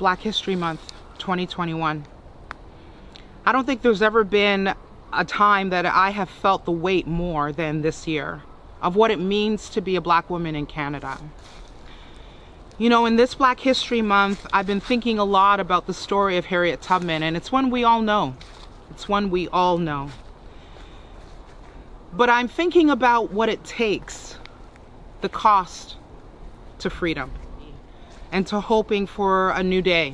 Black History Month 2021. I don't think there's ever been a time that I have felt the weight more than this year of what it means to be a Black woman in Canada. You know, in this Black History Month, I've been thinking a lot about the story of Harriet Tubman, and it's one we all know. It's one we all know. But I'm thinking about what it takes, the cost to freedom and to hoping for a new day.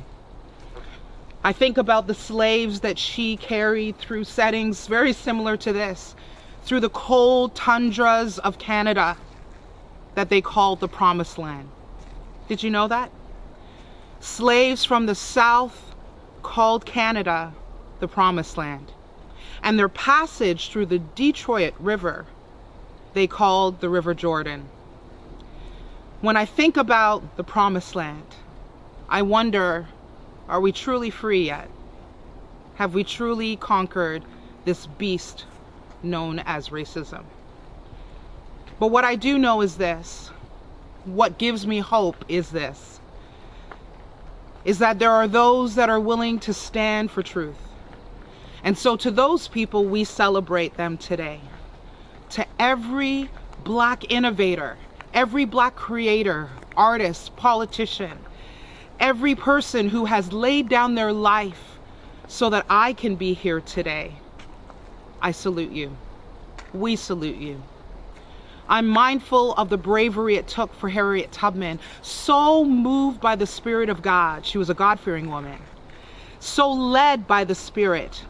I think about the slaves that she carried through settings very similar to this, through the cold tundras of Canada that they called the Promised Land. Did you know that? Slaves from the South called Canada the Promised Land. And their passage through the Detroit River, they called the River Jordan. When I think about the Promised Land, I wonder, are we truly free yet? Have we truly conquered this beast known as racism? But what I do know is this. What gives me hope is this, is that there are those that are willing to stand for truth. And so to those people, we celebrate them today. To every Black innovator, every Black creator, artist, politician, every person who has laid down their life so that I can be here today, I salute you. We salute you. I'm mindful of the bravery it took for Harriet Tubman, so moved by the Spirit of God. She was a God-fearing woman. So led by the Spirit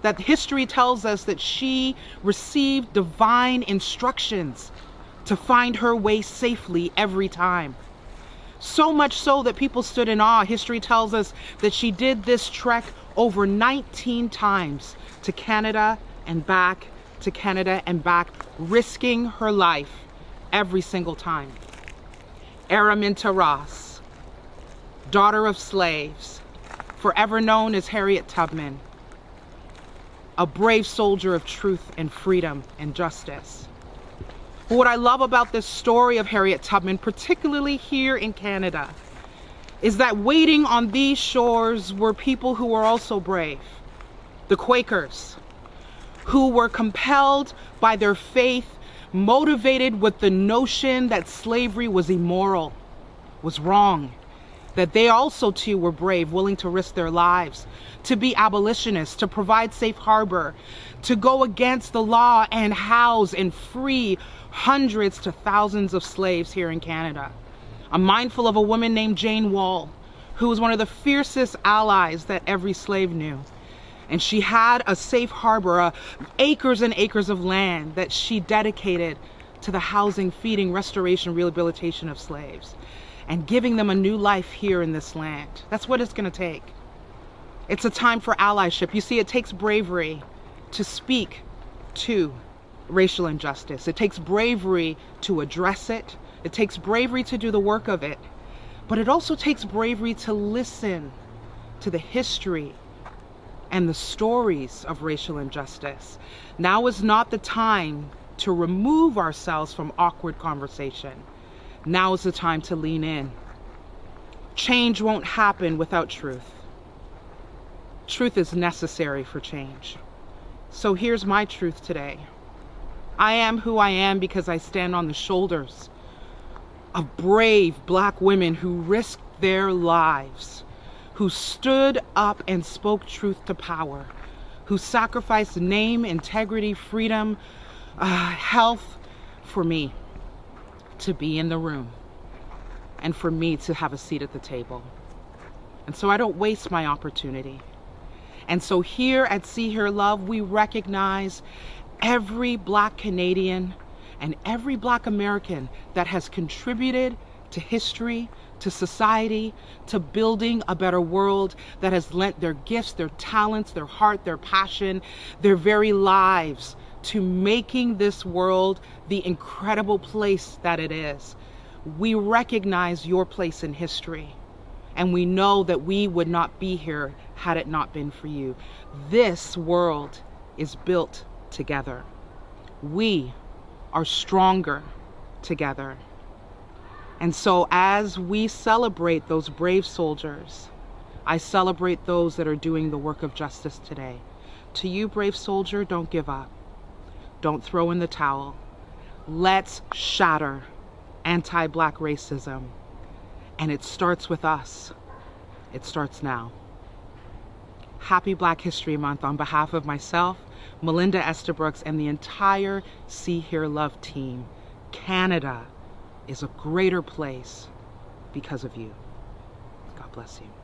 that history tells us that she received divine instructions to find her way safely every time. So much so that people stood in awe. History tells us that she did this trek over 19 times to Canada and back, to Canada and back, risking her life every single time. Araminta Ross, daughter of slaves, forever known as Harriet Tubman, a brave soldier of truth and freedom and justice. But what I love about this story of Harriet Tubman, particularly here in Canada, is that waiting on these shores were people who were also brave. The Quakers, who were compelled by their faith, motivated with the notion that slavery was immoral, was wrong, that they also too were brave, willing to risk their lives, to be abolitionists, to provide safe harbor, to go against the law and house and free hundreds to thousands of slaves here in Canada. I'm mindful of a woman named Jane Wall, who was one of the fiercest allies that every slave knew. And she had a safe harbor, acres and acres of land that she dedicated to the housing, feeding, restoration, rehabilitation of slaves, and giving them a new life here in this land. That's what it's going to take. It's a time for allyship. You see, it takes bravery to speak to racial injustice. It takes bravery to address it. It takes bravery to do the work of it. But it also takes bravery to listen to the history and the stories of racial injustice. Now is not the time to remove ourselves from awkward conversation. Now is the time to lean in. Change won't happen without truth. Truth is necessary for change. So here's my truth today. I am who I am because I stand on the shoulders of brave Black women who risked their lives, who stood up and spoke truth to power, who sacrificed name, integrity, freedom, health for me to be in the room and for me to have a seat at the table. And so I don't waste my opportunity. And so here at See Hear Love, we recognize every Black Canadian and every Black American that has contributed to history, to society, to building a better world, that has lent their gifts, their talents, their heart, their passion, their very lives to making this world the incredible place that it is. We recognize your place in history, and we know that we would not be here had it not been for you. This world is built together. We are stronger together. And so as we celebrate those brave soldiers, I celebrate those that are doing the work of justice today. To you, brave soldier, don't give up. Don't throw in the towel. Let's shatter anti-Black racism. And it starts with us. It starts now. Happy Black History Month on behalf of myself, Melinda Estabrooks, and the entire See Hear Love team. Canada is a greater place because of you. God bless you.